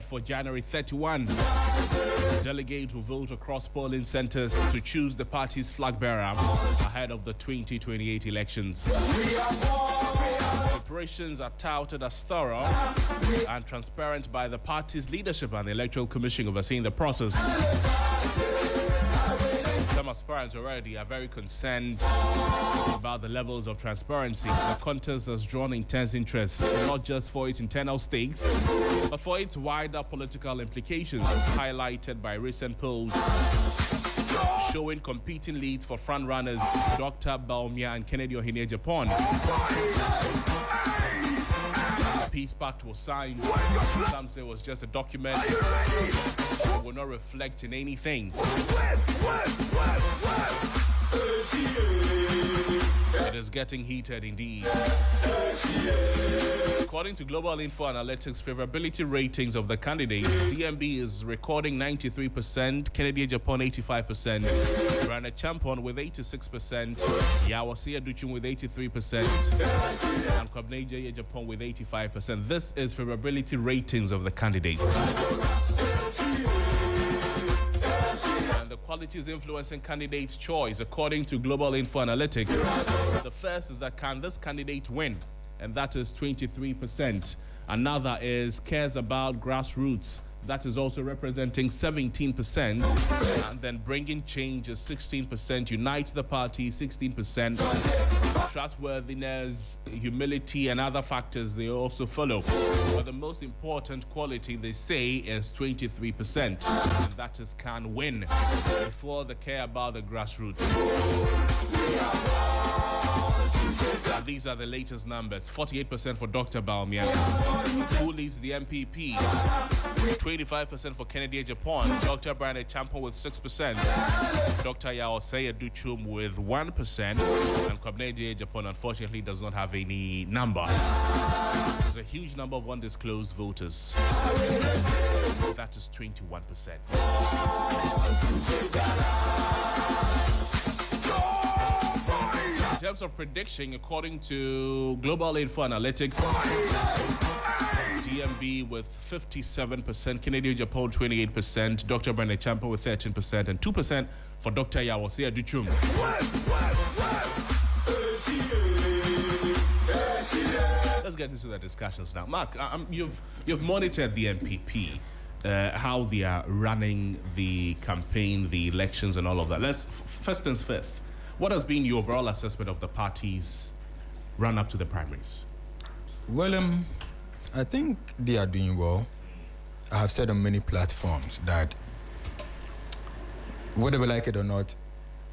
for January 31. Delegates will vote across polling centers to choose the party's flag bearer ahead of the 2028 elections. Preparations are touted as thorough and transparent by the party's leadership and the Electoral Commission overseeing the process. Some aspirants already are very concerned about the levels of transparency. The contest has drawn intense interest, not just for its internal stakes, but for its wider political implications, highlighted by recent polls showing competing leads for frontrunners Dr. Baumia and Kennedy Ohene Japan. The peace pact was signed. Some say it was just a document. It will not reflect in anything. It is getting heated indeed. According to Global Info Analytics favorability ratings of the candidates, DMB is recording 93%, Kennedy Japan 85%, Rana Champon with 86%, Yawase Aduchum with 83%, and Kwabneja Japan with 85%. This is favorability ratings of the candidates. The qualities influencing candidates' choice, according to Global Info Analytics. The first is that can this candidate win? And that is 23%. Another is cares about grassroots. That is also representing 17%. And then bringing change is 16%. Unite the party, 16%. Trustworthiness, humility, and other factors, they also follow. But the most important quality, they say, is 23%. And that is can win before the care about the grassroots. And these are the latest numbers. 48% for Dr. Baumia, who leads the NPP. 25% for Kennedy Japan. Dr. Brandon Champo with 6%. Dr. Yawase Aduchum with 1%. And Kwabneja Japan, unfortunately, does not have any number. There's a huge number of undisclosed voters. That is 21%. In terms of prediction, according to Global Info Analytics, DMB with 57%, Kennedy Japan 28%, Dr. Brandon Champo with 13%, and 2% for Dr. Yawase Aduchum. Let's get into the discussions now. Mark, you've monitored the NPP, how they are running the campaign, the elections, and all of that. Let's first things first. What has been your overall assessment of the party's run up to the primaries? Well, I think they are doing well. I have said on many platforms that whether we like it or not,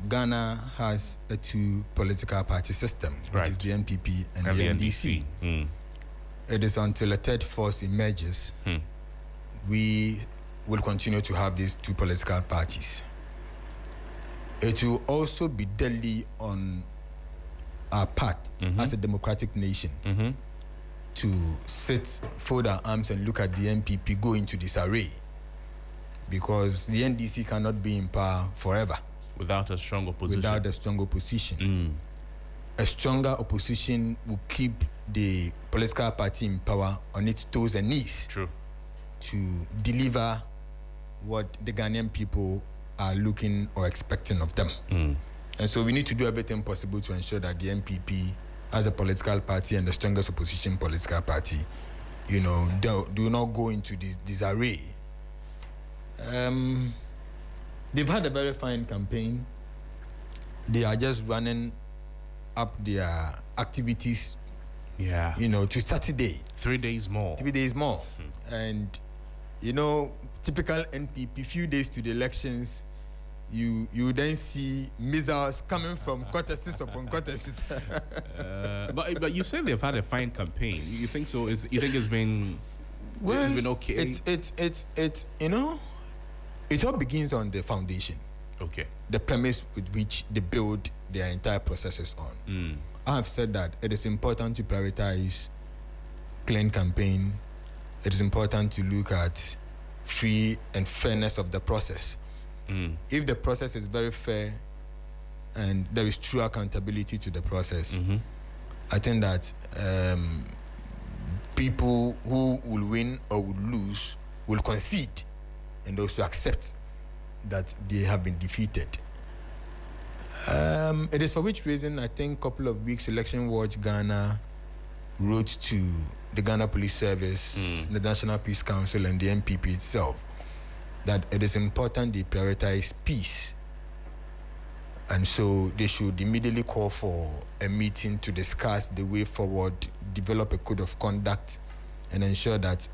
Ghana has a two political party system, which is the NPP and the NDC. It is until a third force emerges, we will continue to have these two political parties. It will also be deadly on our part as a democratic nation to fold our arms and look at the NPP go into disarray, because the NDC cannot be in power forever without a strong opposition. A stronger opposition will keep the political party in power on its toes and knees. True. To deliver what the Ghanaian people are looking or expecting of them. And so we need to do everything possible to ensure that the NPP, as a political party and the strongest opposition political party, do not go into this disarray. They've had a very fine campaign. They are just running up their activities, to Saturday. 3 days more. 3 days more. And, typical NPP, few days to the elections, you then see missiles coming from courtesies upon courtesies. But you say they've had a fine campaign. You think so? You think it's been okay? It all begins on the foundation. Okay. The premise with which they build their entire processes on. I have said that it is important to prioritize clean campaign. It is important to look at free and fairness of the process. If the process is very fair and there is true accountability to the process, I think that people who will win or will lose will concede and also accept that they have been defeated. It is for which reason I think a couple of weeks Election Watch Ghana wrote to the Ghana Police Service, the National Peace Council, and the NPP itself that it is important they prioritize peace. And so they should immediately call for a meeting to discuss the way forward, develop a code of conduct, and ensure that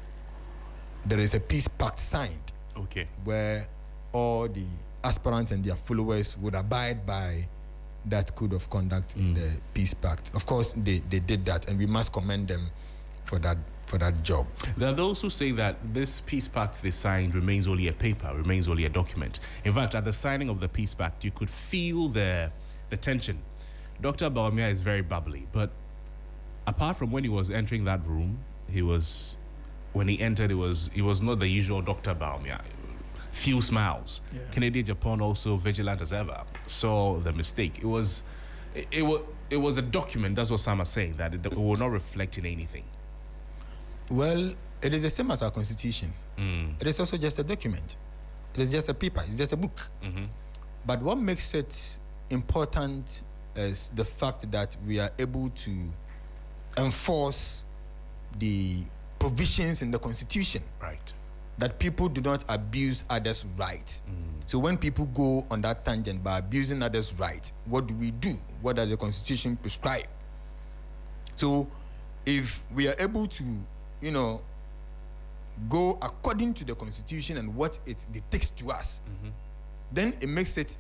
there is a peace pact signed. Okay. Where all the aspirants and their followers would abide by that code of conduct in the peace pact. Of course, they did that, and we must commend them for that job. There are those who say that this peace pact they signed remains only a paper, remains only a document. In fact, at the signing of the peace pact, you could feel the tension. Dr. Bawumia is very bubbly, but apart from when he was entering that room, when he entered, it was not the usual Dr. Bawumia. Few smiles. Yeah. Canadian Japan also vigilant as ever. Saw the mistake. It was a document. That's what Sam is saying, that it will not reflect in anything. Well, it is the same as our constitution. It is also just a document. It is just a paper. It's just a book. But what makes it important is the fact that we are able to enforce the provisions in the constitution. Right. That people do not abuse others' rights. So when people go on that tangent by abusing others' rights, what do we do? What does the constitution prescribe? So if we are able to, go according to the constitution and what it dictates to us, then it makes it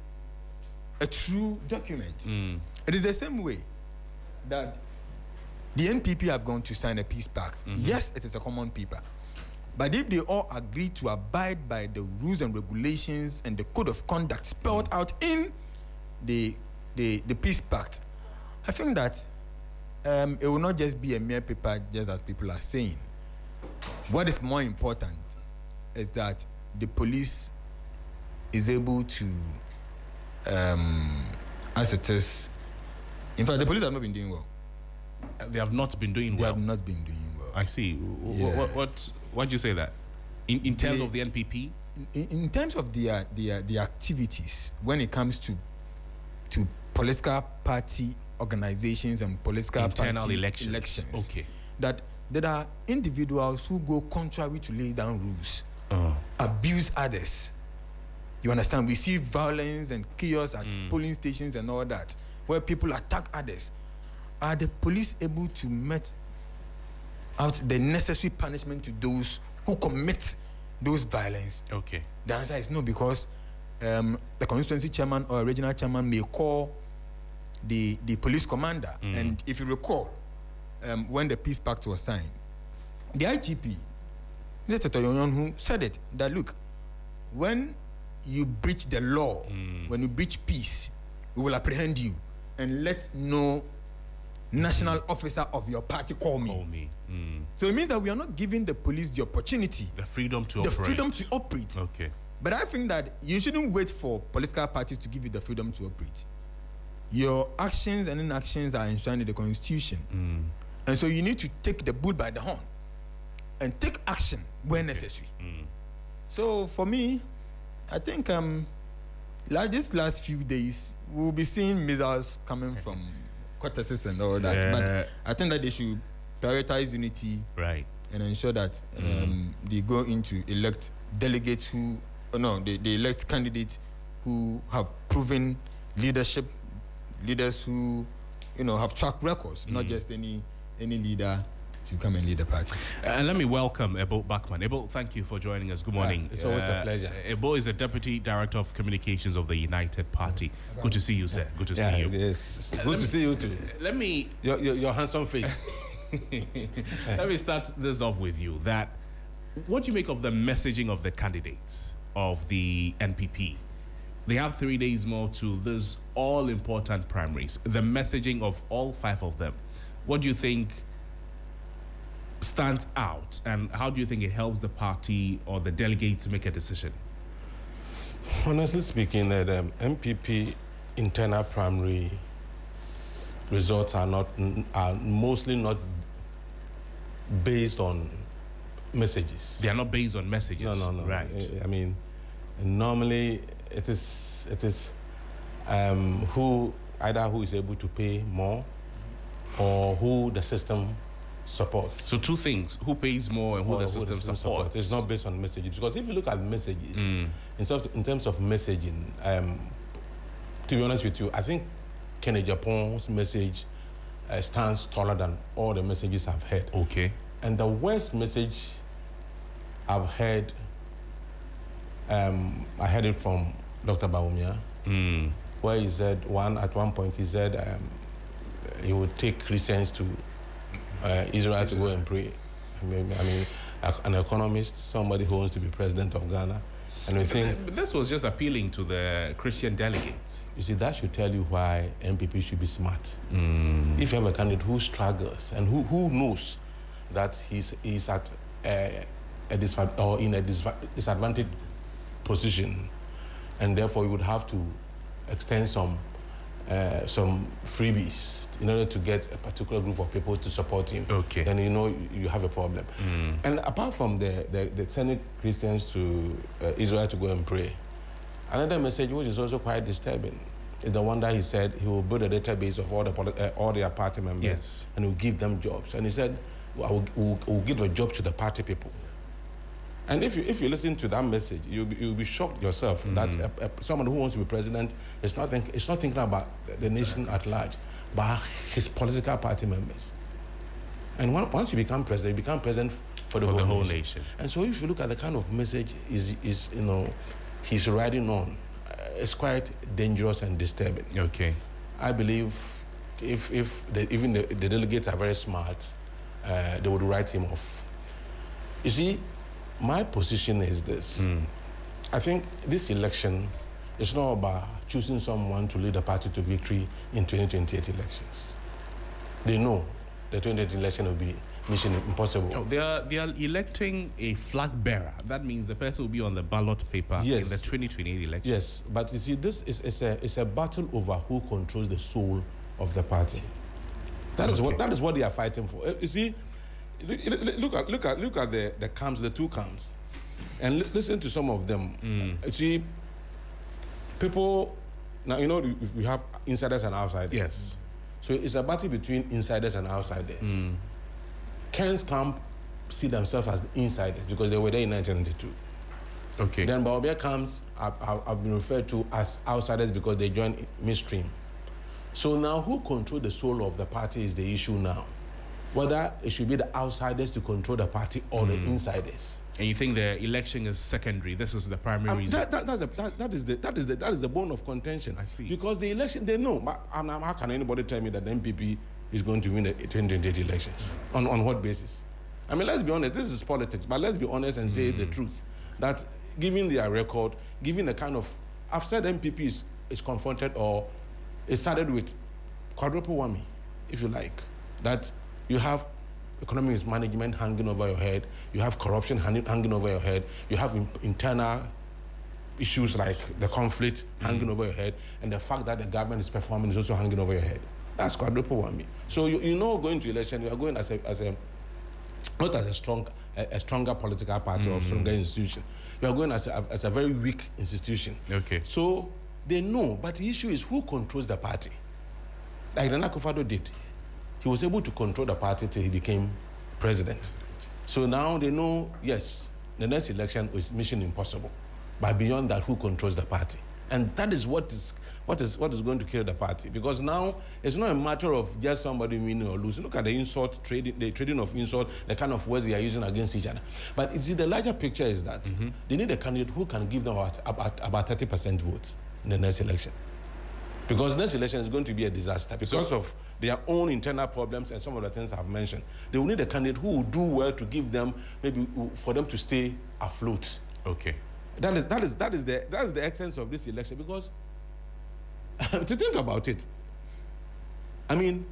a true document. It is the same way that the NPP have gone to sign a peace pact. Yes, it is a common paper. But if they all agree to abide by the rules and regulations and the code of conduct spelled out in the peace pact, I think that it will not just be a mere paper, just as people are saying. What is more important is that the police is able to, as it is, in fact, the police have not been doing well. They have not been doing well. They have not been doing well. I see. Yeah. Why do you say that? In terms of the NPP? In terms of the activities, when it comes to political party organizations and political internal party elections. Okay. That there are individuals who go contrary to lay down rules, abuse others. You understand? We see violence and chaos at polling stations and all that, where people attack others. Are the police able to met out the necessary punishment to those who commit those violence? Okay. The answer is no, because the constituency chairman or regional chairman may call the police commander. And if you recall, when the peace pact was signed, the IGP, Mr. Toyoyon, who said it, that look, when you breach the law, when you breach peace, we will apprehend you and let no national officer of your party call me. So it means that we are not giving the police the opportunity, the freedom to operate. Okay. But I think that you shouldn't wait for political parties to give you the freedom to operate. Your actions and inactions are enshrined in the constitution. And so you need to take the bull by the horn and take action where necessary. So for me, I think like these last few days, we'll be seeing missiles coming from quarters and all that. Yeah. But I think that they should prioritize unity, right, and ensure that they go into elect delegates they elect candidates who have proven leadership, leaders who have track records, not just any leader to come and lead the party. And let me welcome Ebo Bachman. Ebo, thank you for joining us. Good morning. It's always a pleasure. Ebo is the Deputy Director of Communications of the United Party. Good to see you, sir. Good to see you. Yes. Good to see you too. Let me... Your handsome face. Let me start this off with you. What do you make of the messaging of the candidates of the NPP? They have 3 days more to this all-important primaries. The messaging of all 5 of them. What do you think stands out, and how do you think it helps the party or the delegates make a decision? Honestly speaking, the MPP internal primary results are mostly not based on messages. They are not based on messages. No. Right. I mean, normally it is who is able to pay more, or who the system supports. So two things: who pays more and who the system supports. It's not based on messages, because if you look at messages, in terms of messaging, to be honest with you, I think Kennedy Japan's message stands taller than all the messages I've heard. Okay. And the worst message I've heard, I heard it from Dr. Bawumia, where he said at one point he said he would take Christians to Israel to go and pray. I mean, an economist, somebody who wants to be president of Ghana, and we think. But this was just appealing to the Christian delegates. You see, that should tell you why MPP should be smart. If you have a candidate who struggles and who knows that he's at in a disadvantaged position, and therefore you would have to extend some freebies in order to get a particular group of people to support him. Okay. Then you have a problem. And apart from the sending Christians to Israel to go and pray, another message which is also quite disturbing is the one that he said he will build a database of all their party members. Yes. And will give them jobs. And he said, we'll give a job to the party people. And if you listen to that message, you'll be shocked yourself that someone who wants to be president is not thinking about the nation at large, but his political party members. And once you become president, you become president for the whole nation. And so if you look at the kind of message he's riding on, it's quite dangerous and disturbing. Okay. I believe if even the delegates are very smart, they would write him off. You see, my position is this. I think this election is not about choosing someone to lead the party to victory in 2028 elections. They know the 2028 election will be mission impossible. Oh, they are electing a flag bearer. That means the person will be on the ballot paper in the 2028 election. Yes, but you see, this is a battle over who controls the soul of the party. That is what they are fighting for. You see, look at the camps, the two camps, and listen to some of them. You see, people now we have insiders and outsiders. Yes. So it's a battle between insiders and outsiders. Ken's camp see themselves as the insiders because they were there in 1992. Okay. Then Bawumia camps have been referred to as outsiders because they joined midstream. So now who control the soul of the party is the issue now. Whether it should be the outsiders to control the party or the insiders. And you think the election is secondary? This is the primary reason. That is the bone of contention. I see. Because the election, they know. But how can anybody tell me that the MPP is going to win the 2028 elections? On what basis? I mean, let's be honest. This is politics. But let's be honest and say the truth. That given their record, given the kind of... I've said MPP is confronted or it started with quadruple whammy, if you like. That you have economic mismanagement hanging over your head, you have corruption hanging over your head, you have internal issues like the conflict hanging over your head, and the fact that the government is performing is also hanging over your head. That's quadruple whammy. So going to election, you are going not as a stronger political party or stronger institution. You are going as a very weak institution. Okay. So they know, but the issue is who controls the party. Like Nana Akufo-Addo did. He was able to control the party till he became president. So now they know, yes, the next election is mission impossible. But beyond that, who controls the party? And that is what is going to kill the party. Because now it's not a matter of just somebody winning or losing. Look at the trading of insult, the kind of words they are using against each other. But the larger picture is that they need a candidate who can give them about 30% votes in the next election. Because next election is going to be a disaster because of their own internal problems and some of the things I've mentioned. They will need a candidate who will do well to give them, maybe for them to stay afloat. Okay. That is the essence of this election. Because to think about it, I mean,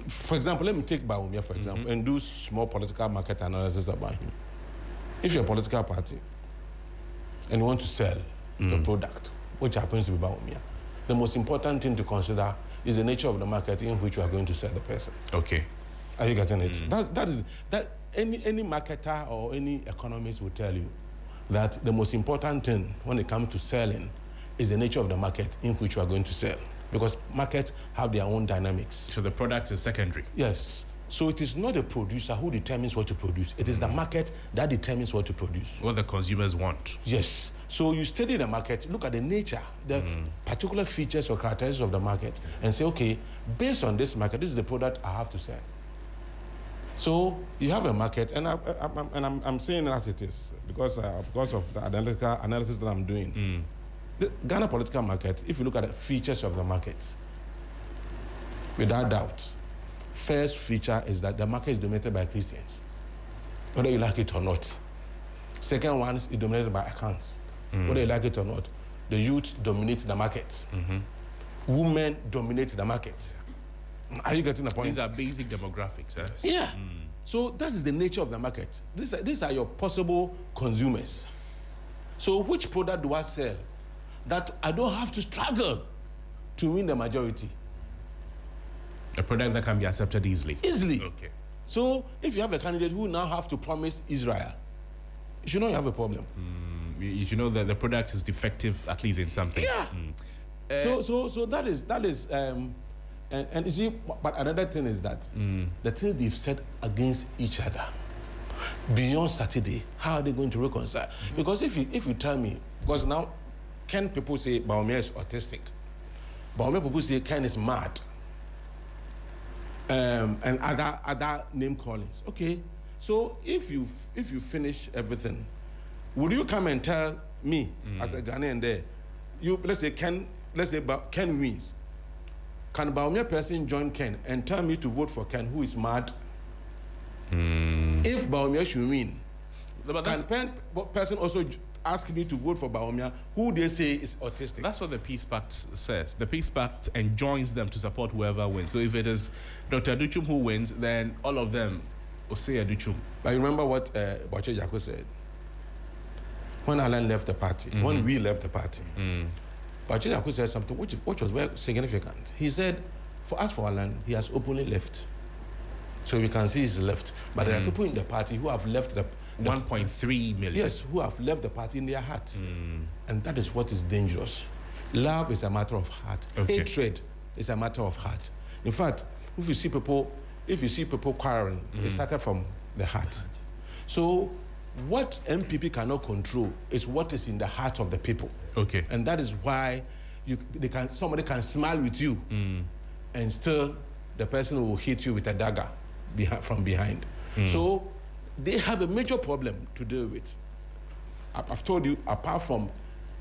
for example, let me take Bawumia for example and do small political market analysis about him. If you're a political party and you want to sell the product, which happens to be Bawumia, the most important thing to consider is the nature of the market in which you are going to sell the person. Okay. Are you getting it? any marketer or any economist will tell you that the most important thing when it comes to selling is the nature of the market in which you are going to sell, because markets have their own dynamics. So the product is secondary. Yes. So it is not the producer who determines what to produce. It is the market that determines what to produce. What the consumers want. Yes. So you study the market, look at the nature, the particular features or characteristics of the market, and say, okay, based on this market, this is the product I have to sell. So you have a market, and I'm saying it as it is because of the analysis that I'm doing. The Ghana political market, if you look at the features of the market, without doubt, first feature is that the market is dominated by Christians, whether you like it or not. Second one is dominated by accounts, whether you like it or not. The youth dominate the market. Women dominate the market. Are you getting the point? These are basic demographics, eh? Yeah. So that is the nature of the market. These are your possible consumers. So which product do I sell that I don't have to struggle to win the majority? A product that can be accepted easily. Easily. Okay. So if you have a candidate who now have to promise Israel, you should know you have a problem. You should know that the product is defective, at least in something. Yeah. So that is and you see, but another thing is that the things they've said against each other beyond Saturday, how are they going to reconcile? Because if you tell me, because now Ken people say Bawumia is autistic, Bawumia people say Ken is mad, and other name callings. Okay, so if you finish everything, would you come and tell me as a Ghanaian there, let's say Ken wins? Can Bawumia person join Ken and tell me to vote for Ken, who is mad? If Bawumia should win, can person also ask me to vote for Bawumia, who they say is autistic? That's what the Peace Pact says. The Peace Pact enjoins them to support whoever wins. So if it is Dr. Aduchum who wins, then all of them will say Aduchum. But you remember what Boache Jaco said? When Alan left the party, when we left the party, Boache Jaco said something which was very significant. He said, for Alan, he has openly left. So we can see he's left. But there are people in the party who have left the 1.3 million. Yes, who have left the party in their heart. And that is what is dangerous. Love is a matter of heart. Okay. Hatred is a matter of heart. In fact, if you see people quarreling, it started from the heart. So what NPP cannot control is what is in the heart of the people. Okay. And that is why somebody can smile with you and still the person will hit you with a dagger from behind. So they have a major problem to deal with. I've told you, apart from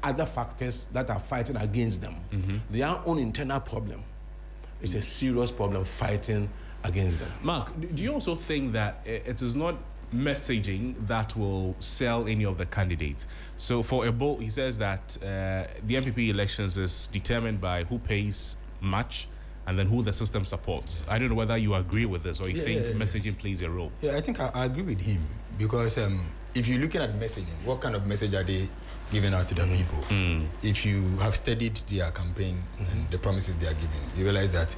other factors that are fighting against them, their own internal problem is a serious problem fighting against them. Mark, do you also think that it is not messaging that will sell any of the candidates? So for Ebo, he says that the NPP elections is determined by who pays much and then who the system supports. I don't know whether you agree with this or you think messaging plays a role. Yeah, I think I agree with him because if you're looking at messaging, what kind of message are they giving out to the people? If you have studied their campaign and the promises they are giving, you realize that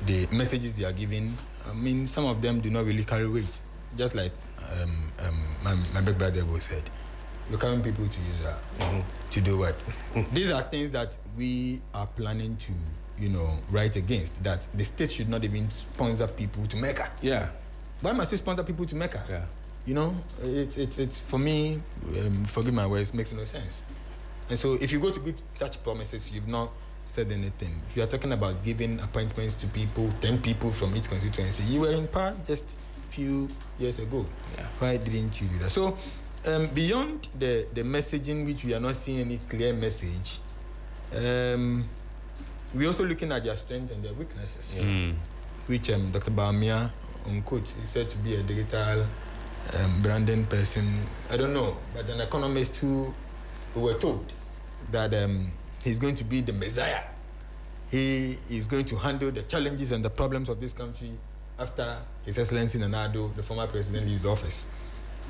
the messages they are giving, I mean, some of them do not really carry weight. Just like my big brother said, we're coming people to Israel to do what? These are things that we are planning to, write against. That the state should not even sponsor people to Mecca. Yeah. Why must you sponsor people to Mecca? Yeah. It's for me, forgive my words, makes no sense. And so if you go to give such promises, you've not said anything. If you are talking about giving appointments to people, 10 people from each constituency, you were in power just a few years ago. Yeah. Why didn't you do that? So beyond the messaging, which we are not seeing any clear message, we're also looking at their strengths and their weaknesses, which Dr. Bawumia, unquote, is said to be a digital branding person. I don't know, but an economist who were told that he's going to be the Messiah. He is going to handle the challenges and the problems of this country after His Excellency Nana Addo, the former president, leaves office.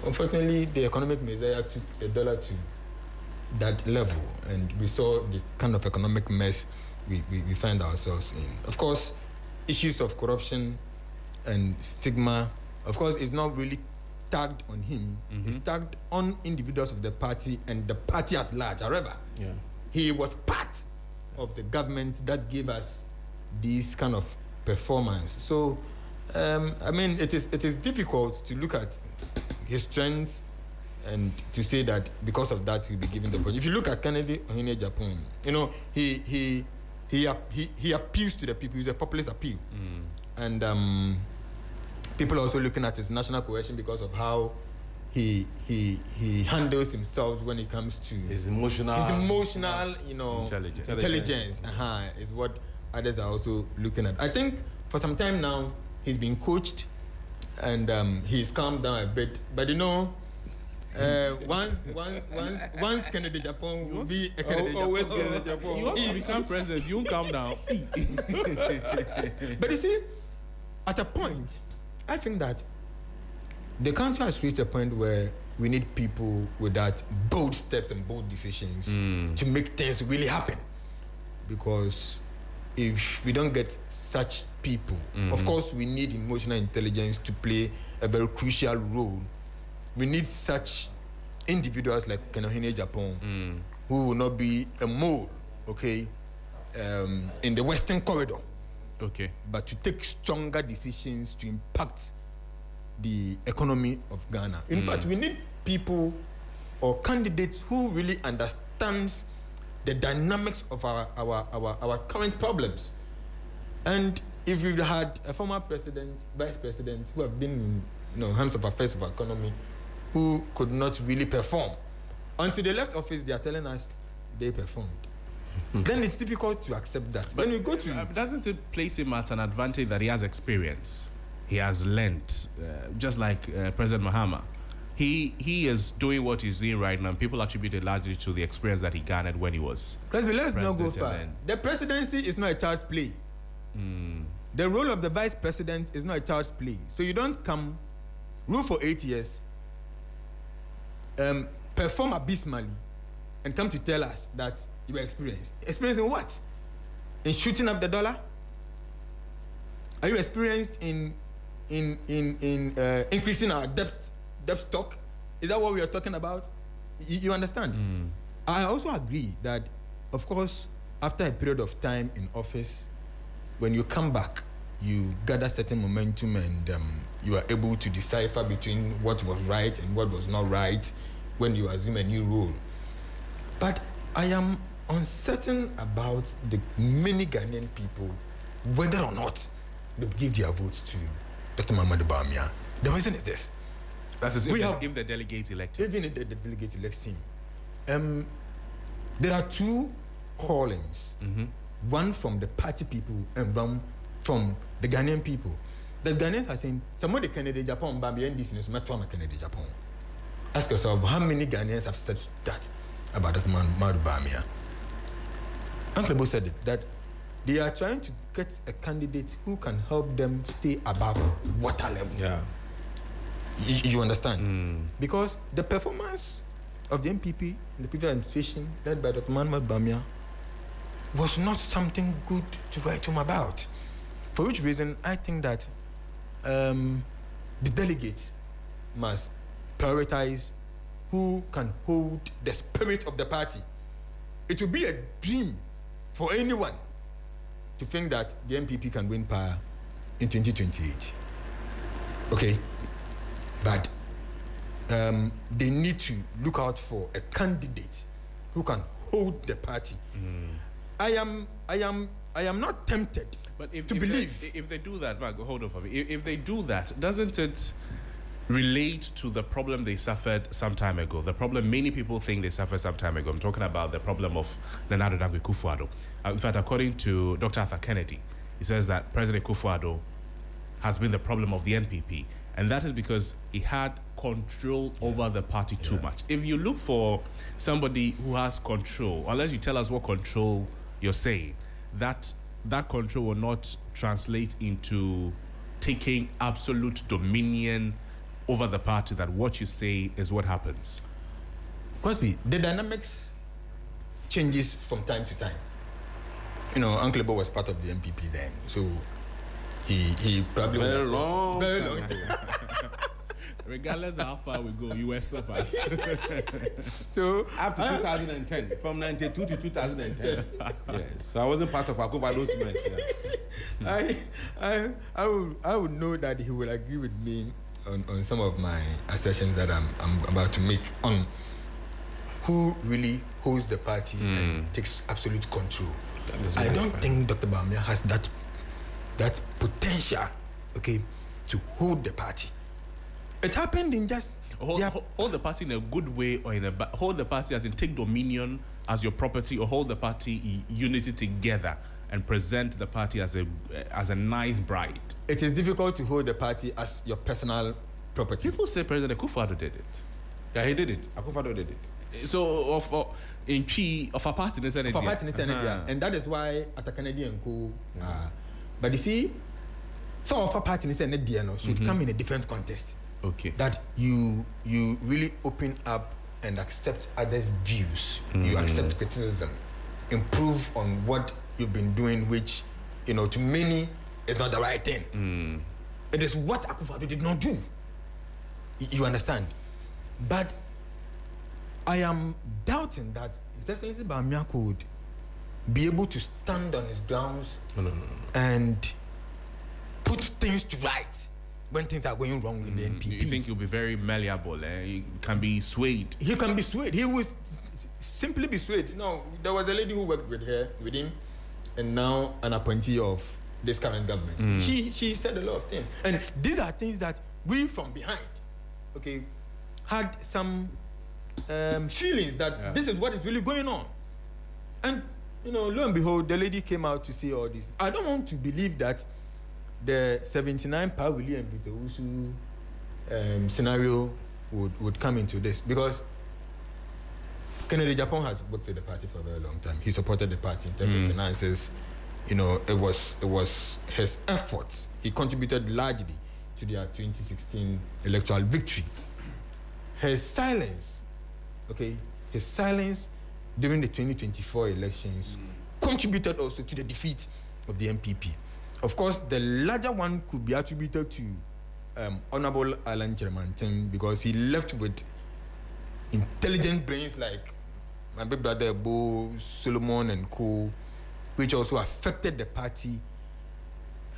Unfortunately, the economic Messiah took the dollar to that level, and we saw the kind of economic mess we find ourselves in. Of course, issues of corruption and stigma, of course, is not really tagged on him. He's tagged on individuals of the party and the party at large. However, he was part of the government that gave us this kind of performance. So, I mean, it is difficult to look at his strengths and to say that because of that he'll be given the point. If you look at Kennedy in Japan, you know, he appeals to the people. He's a populist appeal, and people are also looking at his national cohesion because of how he handles himself when it comes to his emotional, you know, intelligence. Is what others are also looking at. I think for some time now he's been coached and he's calmed down a bit, but you know. Once Kennedy Japan will be a Kennedy always Kennedy Japan. You want to become president, you won't calm down. But you see, at a point, I think that the country has reached a point where we need people with that bold steps and bold decisions to make things really happen. Because if we don't get such people, of course we need emotional intelligence to play a very crucial role. We need such individuals like Kenohine Japan, who will not be a mole, okay, in the Western corridor, okay, but to take stronger decisions to impact the economy of Ghana. In fact, we need people or candidates who really understands the dynamics of our current problems. And if we've had a former president, vice president who have been in hands of affairs of our economy, who could not really perform. Until they left office, they are telling us they performed. Then it's difficult to accept that. But when we go to... doesn't it place him at an advantage that he has experience? He has learnt, just like President Mahama. He is doing what he's doing right now. People attribute it largely to the experience that he garnered when he was let's not go far. The presidency is not a child's play. The role of the vice president is not a child's play. So you don't come, rule for 8 years, perform abysmally, and come to tell us that you were experienced. Experienced in what? In shooting up the dollar? Are you experienced in increasing our debt stock? Is that what we are talking about? You understand? I also agree that, of course, after a period of time in office, when you come back, you gather certain momentum and you are able to decipher between what was right and what was not right when you assume a new role. But I am uncertain about the many Ghanaian people, whether or not they give their votes to Dr. Mahamudu Bawumia. The reason is this. That is if the delegates elected. Even in the delegate election, there are two callings. One from the party people and one from the Ghanaian people. The Ghanaians are saying, somebody Kennedy Japan, Bambi, NDC, is not from Kennedy Japan. Ask yourself, how many Ghanaians have said that about Dr. Mahamudu Bawumia? Uncle Bo said it, that they are trying to get a candidate who can help them stay above water level. Yeah. You understand? Because the performance of the NPP in the previous administration, led by Dr. Mahamudu Bawumia, was not something good to write home about. For which reason, I think that the delegates must prioritize who can hold the spirit of the party. It will be a dream for anyone to think that the NPP can win power in 2028. Okay? But they need to look out for a candidate who can hold the party. I am not tempted to believe. If they do that, Mark, hold on for me. If they do that, doesn't it relate to the problem they suffered some time ago? The problem many people think they suffered some time ago. I'm talking about the problem of Nana Addo Dankwa Akufo-Addo. In fact, according to Dr. Arthur Kennedy, he says that President Akufo-Addo has been the problem of the NPP, and that is because he had control over the party too much. If you look for somebody who has control, unless you tell us what control you're saying, that control will not translate into taking absolute dominion over the party, that what you say is what happens. Crosby, the dynamics changes from time to time. You know, Uncle Bo was part of the NPP then, so he probably very long. Regardless of how far we go, you were still part. So up to 2010, from 92 to 2010. Yes. So I wasn't part of Akufado's mess. Yeah. I would know that he will agree with me on some of my assertions that I'm about to make on who really holds the party and takes absolute control. I don't think Dr. Bawumia has that potential, okay, to hold the party. It happened in just hold the party in a good way, or hold the party as in take dominion as your property, or hold the party in unity together and present the party as a nice bride. It is difficult to hold the party as your personal property. People say President Akufo-Addo did it. Yeah, he did it. Akufo-Addo did it. So of a party in Senate, and that is why at a Canadian co. But you see, some of a party in Senate should come in a different context. Okay. That you really open up and accept others' views. You accept criticism, improve on what you've been doing, which to many is not the right thing. It is what Akufo-Addo did not do. You understand? But I am doubting that His Excellency Bawumia could be able to stand on his grounds and put things to right when things are going wrong in the NPP. You think he'll be very malleable? He can be swayed. He can be swayed. He will simply be swayed. No, there was a lady who worked with him, and now an appointee of this current government. She said a lot of things, and these are things that we from behind, had some feelings that this is what is really going on, and lo and behold, the lady came out to say all this. I don't want to believe that the 79 Pa William Peter Usu scenario would come into this, because Kennedy Japan has worked with the party for a very long time. He supported the party in terms of finances. It was his efforts. He contributed largely to their 2016 electoral victory. His silence during the 2024 elections contributed also to the defeat of the NPP. Of course, the larger one could be attributed to Honorable Alan Chermantin, because he left with intelligent brains like my big brother Bo, Solomon and co, which also affected the party.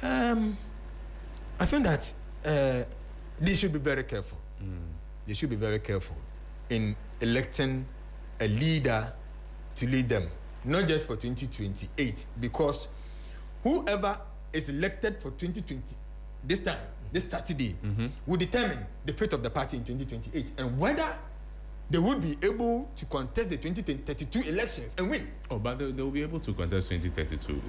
I think that they should be very careful. They should be very careful in electing a leader to lead them, not just for 2028, because whoever is elected for 2020 this Saturday will determine the fate of the party in 2028 and whether they would be able to contest the 2032 elections and win. Oh, but they will be able to contest 2032.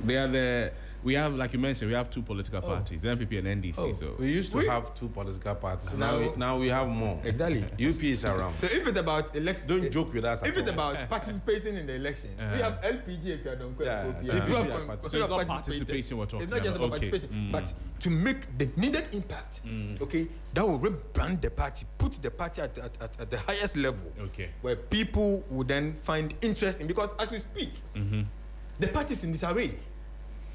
We have, like you mentioned, we have two political parties, the NPP and NDC. So we used to have two political parties. Now we have more. Exactly. UP is around. So if it's about election, don't joke with us. If it's about participating in the election, we have LPG. So it's not participation we're talking about. It's not just about participation, but to make the needed impact. That will rebrand the party, put the party at the highest level, where people will then find interest in. Because as we speak, the party is in disarray.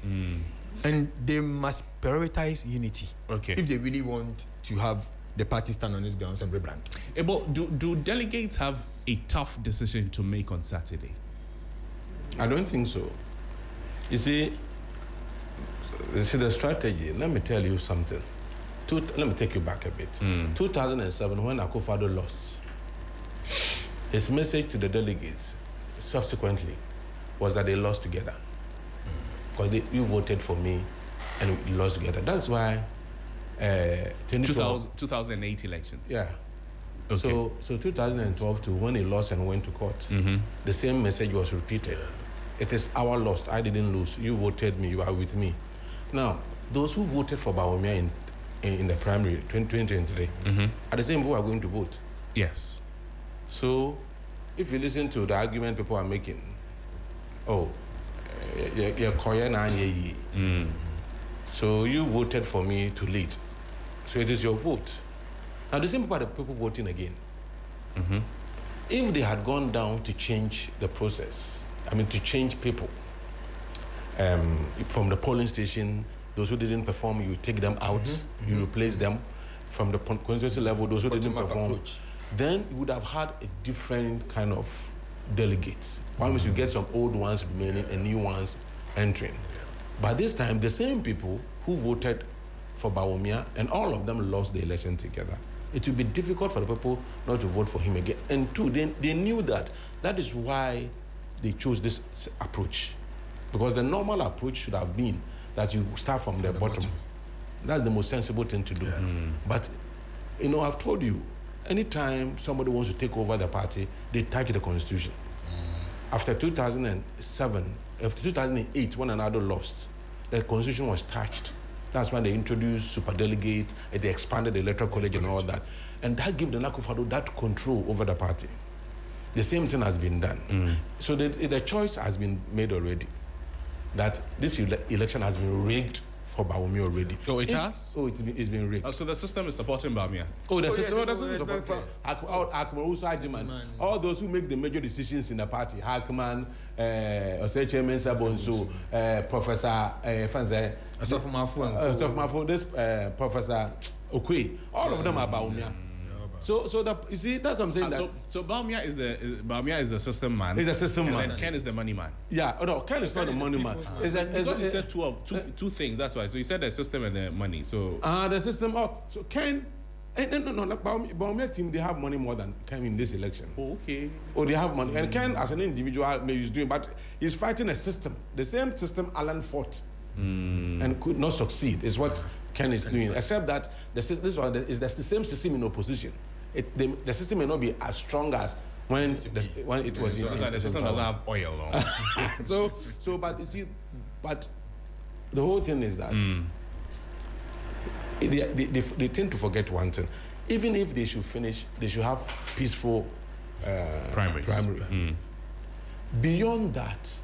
And they must prioritize unity if they really want to have the party stand on its grounds and rebrand. But do delegates have a tough decision to make on Saturday? I don't think so. You see the strategy. Let me tell you something. Let me take you back a bit. 2007, when Akufo-Addo lost, his message to the delegates subsequently was that they lost together. Because you voted for me and we lost together. That's why 2008 elections. Yeah. Okay. So 2012 too, when he lost and went to court, the same message was repeated. It is our loss. I didn't lose. You voted me. You are with me. Now, those who voted for Bawumia in the primary 2023 are the same who are going to vote. Yes. So, if you listen to the argument people are making, so you voted for me to lead. So it is your vote. Now the same people are the people voting again. If they had gone down to change the process, to change people from the polling station, those who didn't perform, you take them out, you replace them. from the constituency level, those who didn't perform, then you would have had a different kind of delegates. One means you get some old ones remaining and new ones entering. But this time, the same people who voted for Bawumia, and all of them lost the election together. It would be difficult for the people not to vote for him again. And two, they knew that. That is why they chose this approach. Because the normal approach should have been that you start from the bottom. That's the most sensible thing to do. Yeah. But, I've told you, anytime somebody wants to take over the party, they touch the constitution. After 2007, after 2008, when another lost, the constitution was touched. That's when they introduced superdelegates, and they expanded the electoral college and all that. And that gave the Akufo-Addo that control over the party. The same thing has been done. So the choice has been made already that this election has been rigged for Bawumia already. Oh, it has? Oh, it's been rigged. So the system is supporting Bawumia? Oh, the system is supporting Akmaruso. All those who make the major decisions in the party, Hackman, Chairman Sabonso, Professor this Professor Okwe, all of them are Bawumia. So you see, that's what I'm saying. So Bawumia is the system man. He's a system man. And Ken is the money man. Yeah, no, Ken is not the money man. Because you said two things. That's why. So you said the system and the money. So the system. Oh, so Ken. No. Bawumia team, they have money more than Ken in this election. Oh, okay. Oh, they have money, and Ken as an individual maybe he's doing, but he's fighting a system. The same system Alan fought and could not succeed. Is what Ken is doing. Except that this one is the same system in opposition. The system may not be as strong as when it was. So the system doesn't have oil. No? But you see, but the whole thing is that they tend to forget one thing. Even if they should finish, they should have peaceful primaries. Beyond that,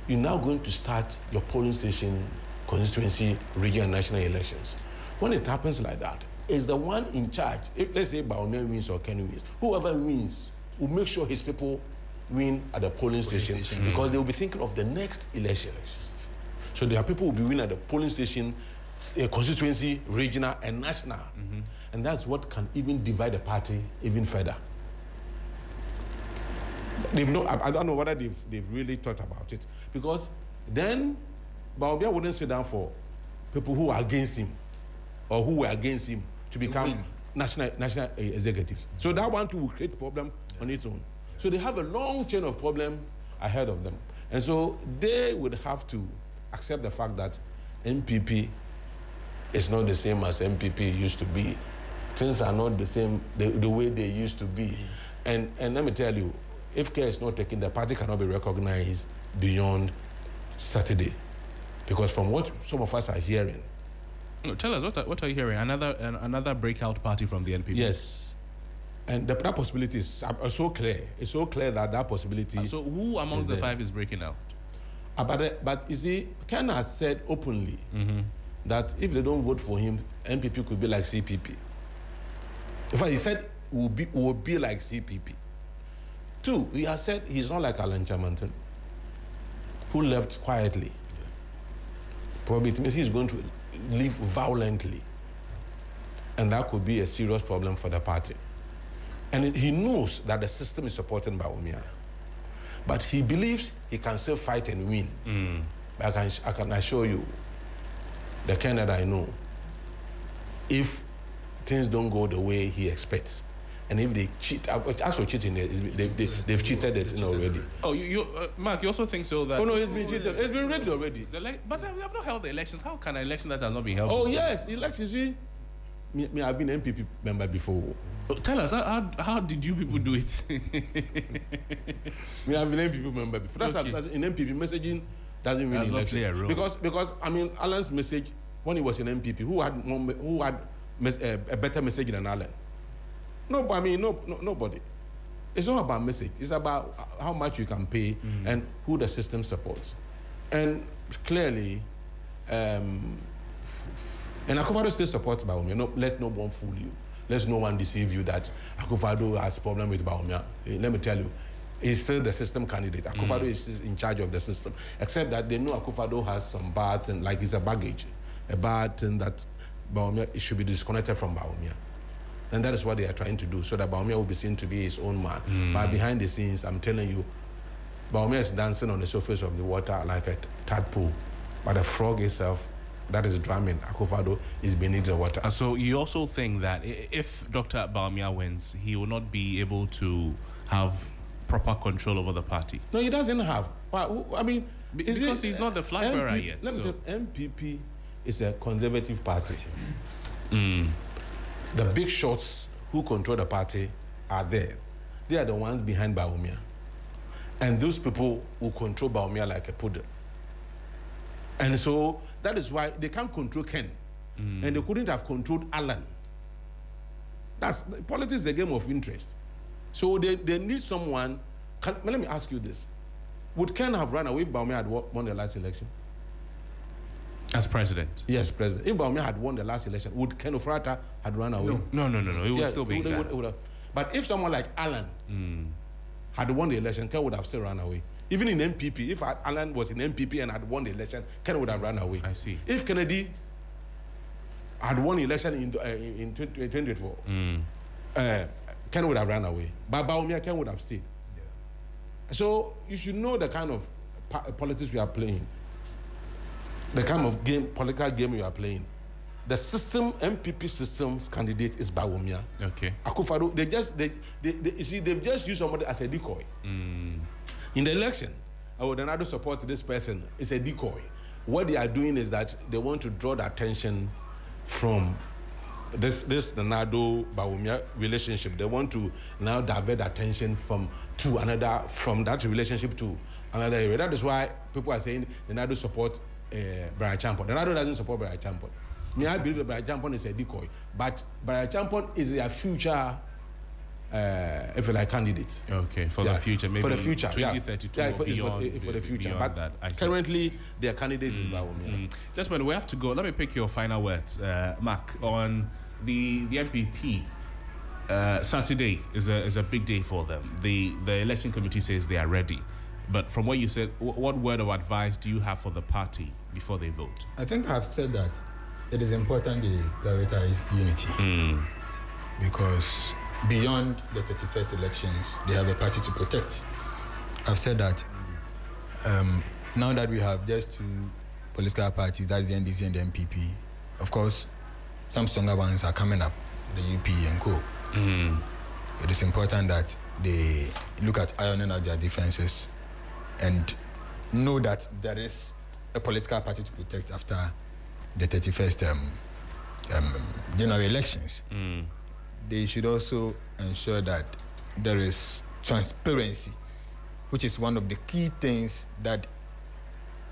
you're now going to start your polling station, constituency, regional, and national elections. When it happens like that, is the one in charge. If, let's say Bawumia wins or Ken wins, whoever wins will make sure his people win at the polling station because they will be thinking of the next elections. So their people will be winning at the polling station, constituency, regional, and national. And that's what can even divide the party even further. I don't know whether they've really thought about it, because then Bawumia wouldn't sit down for people who are against him or who were against him to become national executives. So that one too will create problem on its own. So they have a long chain of problems ahead of them. And so they would have to accept the fact that NPP is not the same as NPP used to be. Things are not the same the way they used to be. And let me tell you, if care is not taken, the party cannot be recognized beyond Saturday. Because from what some of us are hearing. No, tell us, what are you hearing? Another breakout party from the NPP? Yes. And that possibility is so clear. It's so clear that possibility. So who amongst the five is breaking out? But you see, Ken has said openly that if they don't vote for him, NPP could be like CPP. In fact, he said will be like CPP. Two, he has said he's not like Alan Chamanton, who left quietly. Probably it means he's going to leave violently. And that could be a serious problem for the party. And he knows that the system is supported by Bawumia. But he believes he can still fight and win. But I can assure you, the Ken that I know, if things don't go the way he expects, and if they cheat, as for cheating, they've cheated it already. Oh, Mark, you also think so that? Oh no, it's been cheated. It's been rigged already. But they have not held the elections. How can an election that has not been held? Oh yes, elections. Me, I've been an NPP member before. Tell us, how did you people do it? Me, I've been an NPP member before. That's okay. In NPP messaging doesn't win election. Because I mean, Alan's message when he was in NPP, who had a better message than Alan? Nobody. It's not about message. It's about how much you can pay and who the system supports. And clearly, and Akufo-Addo still supports Bawumia. Let no one fool you. Let no one deceive you that Akufo-Addo has problem with Bawumia. Let me tell you, he's still the system candidate. Akufo-Addo is in charge of the system. Except that they know Akufo-Addo has some bad thing, like it's a baggage, a bad thing that Bawumia, it should be disconnected from Bawumia. And that is what they are trying to do, so that Bawumia will be seen to be his own man. But behind the scenes, I'm telling you, Bawumia is dancing on the surface of the water like a tadpole. But the frog itself, that is drumming, Akufo-Addo, is beneath the water. And so you also think that if Dr. Bawumia wins, he will not be able to have proper control over the party? No, he doesn't have. I mean, because he's not the flag bearer yet. Let me tell you, MPP is a conservative party. The big shots who control the party are there. They are the ones behind Bawumia. And those people will control Bawumia like a poodle. And so that is why they can't control Ken. And they couldn't have controlled Alan. Politics is a game of interest. So they need someone. Let me ask you this. Would Ken have run away if Bawumia had won the last election? As president? Yes, president. If Bawumia had won the last election, would Ken Ofrata had run away? No. He would still be there. But if someone like Alan had won the election, Ken would have still run away. Even in MPP, if Alan was in MPP and had won the election, Ken would have run away. I see. If Kennedy had won the election in 2024, Ken would have run away. But Bawumia, Ken would have stayed. Yeah. So you should know the kind of politics we are playing, the kind of political game we are playing. The system, MPP system's candidate is Bawumia. Okay. Akufo-Addo, they've just used somebody as a decoy. In the election, I would not support this person. It's a decoy. What they are doing is that they want to draw the attention from this Nado-Bawumia relationship. They want to now divert attention from that relationship to another area. That is why people are saying the Nado support Brian Champon. The Nado doesn't support Brian Champon. I believe that Brian Champon is a decoy, but Brian Champon is their future, if you like, candidate. Okay, for the future, maybe for the future, 2032 or beyond, for the future. But that, currently, their candidate is Bawumia. Gentlemen, we have to go. Let me pick your final words, Mark, on the NPP. Saturday is a big day for them. The election committee says they are ready. But from what you said, what word of advice do you have for the party before they vote? I think I've said that it is important they prioritize unity. Because beyond the 31st elections, they have a party to protect. I've said that now that we have just two political parties, that's the NDC and the NPP, of course, some stronger ones are coming up, the UP and co. It is important that they look at ironing out their differences and know that there is a political party to protect after the 31st general elections. They should also ensure that there is transparency, which is one of the key things that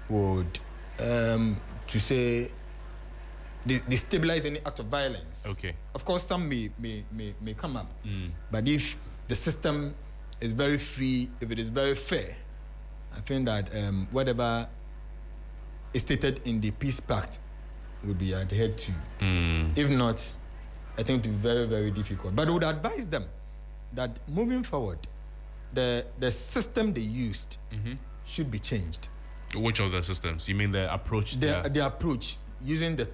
would, to say, destabilize any act of violence. Okay. Of course, some may come up, but if the system is very free, if it is very fair, I think that whatever is stated in the Peace Pact will be adhered to. If not, I think it will be very, very difficult. But I would advise them that moving forward, the system they used should be changed. Which of the systems? You mean the approach? The approach, using the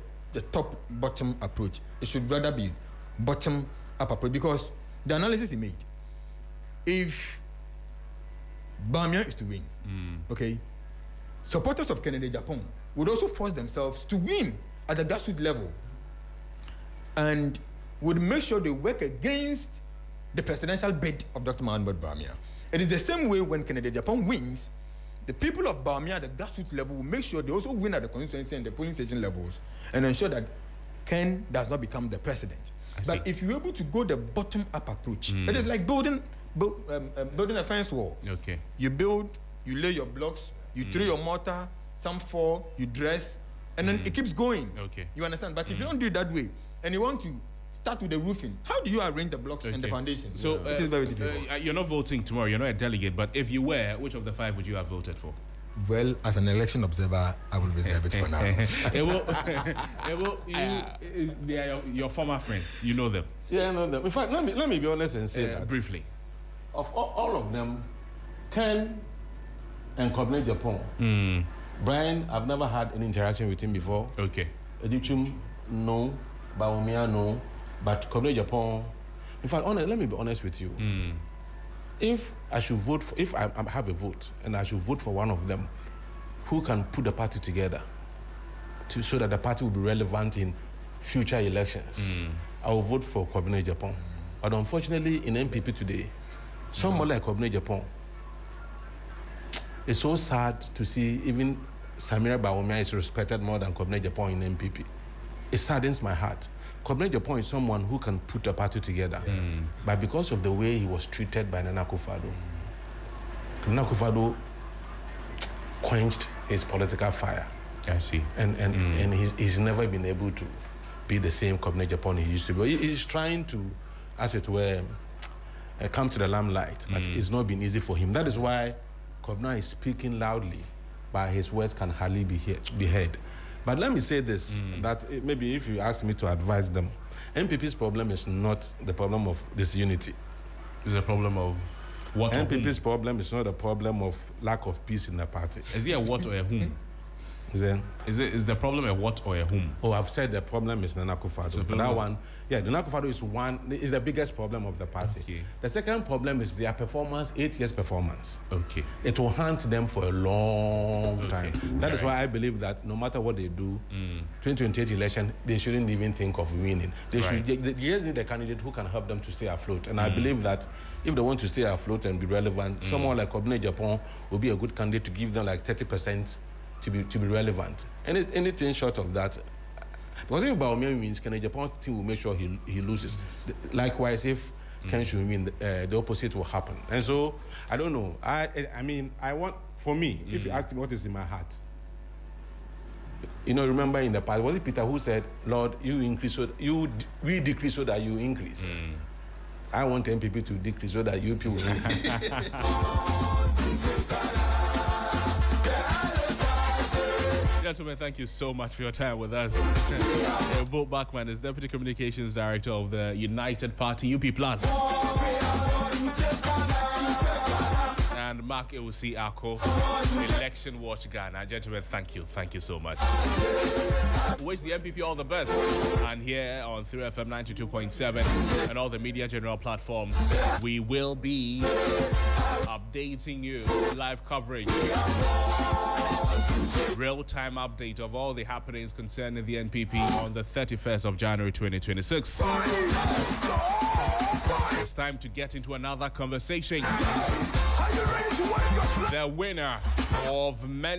top-bottom approach. It should rather be bottom-up approach, because the analysis he made, if Bawumia is to win, okay, supporters of Kennedy Japan would also force themselves to win at the grassroots level and would make sure they work against the presidential bid of Dr. Mohamed Bawumia. It is the same way when Kennedy Japan wins, the people of Bawumia at the grassroots level will make sure they also win at the constituency and the polling station levels and ensure that Ken does not become the president. But if you're able to go the bottom-up approach, it is like building a fence wall. Okay. You build, you lay your blocks, you throw your mortar, some fall, you dress, and then it keeps going. Okay. You understand? But if you don't do it that way, and you want to start with the roofing, how do you arrange the blocks and the foundation? So it is very difficult. You're not voting tomorrow. You're not a delegate. But if you were, which of the five would you have voted for? Well, as an election observer, I will reserve it for now. They are your former friends. You know them. Yeah, I know them. In fact, let me be honest and say that briefly. Of all of them, Ken and Kobne Japan, Brian, I've never had any interaction with him before. Okay. Edichum, no. Bawumia no, but Kwabena Japan. In fact, let me be honest with you. If I should vote for, if I have a vote and I should vote for one of them, who can put the party together so that the party will be relevant in future elections, I will vote for Kwabena Japan. But unfortunately, in NPP today, someone like Kwabena Japan, it's so sad to see even Samira Bawumia is respected more than Kwabena Japan in NPP. It saddens my heart. Kwabena Japan is someone who can put a party together, but because of the way he was treated by Nana Akufo-Addo, Nana Akufo-Addo quenched his political fire. I see. And he's never been able to be the same Kwabena Japan he used to be. He's trying to, as it were, come to the limelight, but it's not been easy for him. That is why Kwabena is speaking loudly, but his words can hardly be heard. But let me say this, that maybe if you ask me to advise them, NPP's problem is not the problem of disunity. It's a problem of what? NPP's problem is not a problem of lack of peace in the party. Is it a what or a whom? Is the problem a what or a whom? Oh, I've said the problem is Nana Akufo-Addo. So that one, Nana Akufo-Addo is the biggest problem of the party. Okay. The second problem is their performance, 8 years performance. Okay. It will haunt them for a long time. That is why I believe that no matter what they do, 2028 election, they shouldn't even think of winning. They just need a candidate who can help them to stay afloat. And I believe that if they want to stay afloat and be relevant, someone like Kwabena Japan will be a good candidate to give them like 30% to be relevant. Anything short of that, because if Bawumia wins, Kwabena Japan team will make sure he loses. Likewise, if Ken should win, the opposite will happen. And so I don't know. I mean, I want, for me, if you ask me what is in my heart, you know, remember in the past, was it Peter who said, "Lord, you increase so we decrease so that you increase." I want NPP to decrease so that UP will increase. Gentlemen, thank you so much for your time with us. Bo Bachman is Deputy Communications Director of the United Party, UP Plus. And Mark Ewusi Ako, Election Watch Ghana. Gentlemen, thank you. Thank you so much. Wish the NPP all the best. And here on 3FM 92.7 and all the Media General platforms, we will be updating you, live coverage, real-time update of all the happenings concerning the NPP on the 31st of January 2026. It's time to get into another conversation. The winner of many